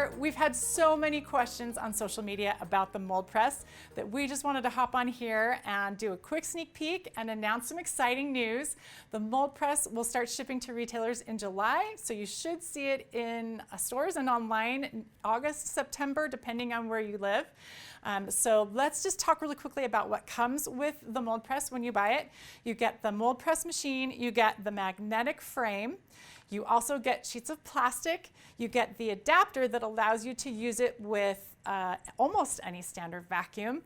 there. We've had so many questions on social media about the mold press that we just wanted to hop on here and do a quick sneak peek and announce some exciting news. The mold press will start shipping to retailers in July, so you should see it in stores and online in August, September, depending on where you live. So let's just talk really quickly about what comes with the mold press when you buy it. You get the mold press machine, you get the magnetic frame, you also get sheets of plastic, you get the adapter that allows you to use it with almost any standard vacuum.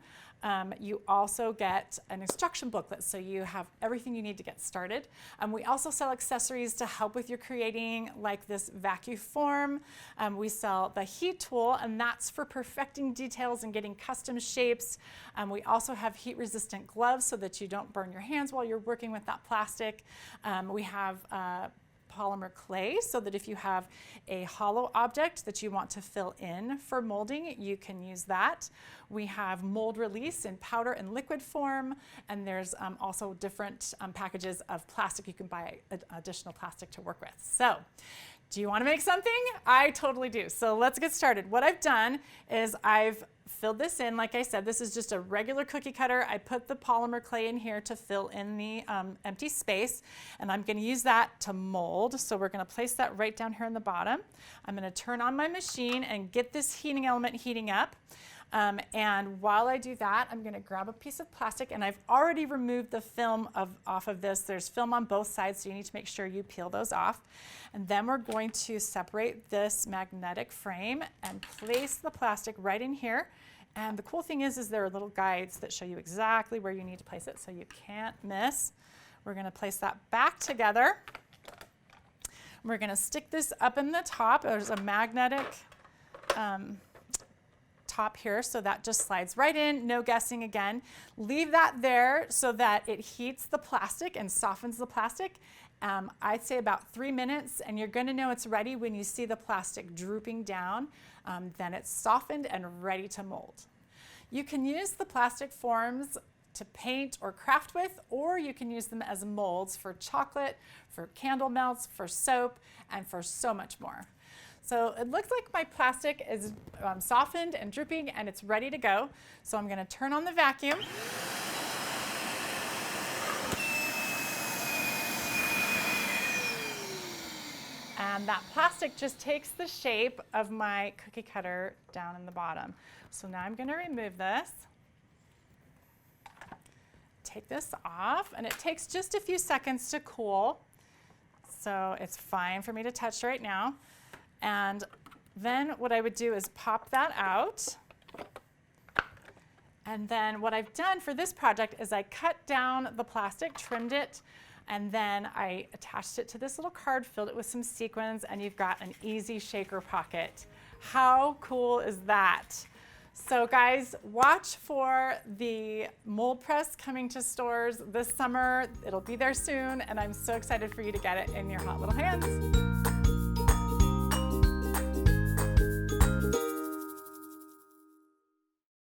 You also get an instruction booklet, so you have everything you need to get started. We also sell accessories to help with your creating, like this vacuum form. We sell the heat tool, and that's for perfecting details and getting custom shapes. We also have heat-resistant gloves so that you don't burn your hands while you're working with that plastic. We have polymer clay, so that if you have a hollow object that you want to fill in for molding, you can use that. We have mold release in powder and liquid form, and there's also different packages of plastic. You can buy additional plastic to work with. So, do you want to make something? I totally do. So let's get started. What I've done is I've filled this in. Like I said, this is just a regular cookie cutter. I put the polymer clay in here to fill in the empty space, and I'm going to use that to mold. So we're going to place that right down here in the bottom. I'm going to turn on my machine and get this heating element heating up. And while I do that, I'm going to grab a piece of plastic, and I've already removed the film off of this. There's film on both sides, so you need to make sure you peel those off. And then we're going to separate this magnetic frame and place the plastic right in here. And the cool thing is there are little guides that show you exactly where you need to place it, so you can't miss. We're going to place that back together. We're going to stick this up in the top. There's a magnetic top here, so that just slides right in, no guessing again. Leave that there so that it heats the plastic and softens the plastic. I'd say about 3 minutes, and you're going to know it's ready when you see the plastic drooping down. Then it's softened and ready to mold. You can use the plastic forms to paint or craft with, or you can use them as molds for chocolate, for candle melts, for soap, and for so much more. So it looks like my plastic is softened and drooping, and it's ready to go. So I'm going to turn on the vacuum. And that plastic just takes the shape of my cookie cutter down in the bottom. So now I'm going to remove this. Take this off, and it takes just a few seconds to cool. So it's fine for me to touch right now. And then what I would do is pop that out. And then what I've done for this project is I cut down the plastic, trimmed it, and then I attached it to this little card, filled it with some sequins, and you've got an easy shaker pocket. How cool is that? So guys, watch for the mold press coming to stores this summer. It'll be there soon, and I'm so excited for you to get it in your hot little hands.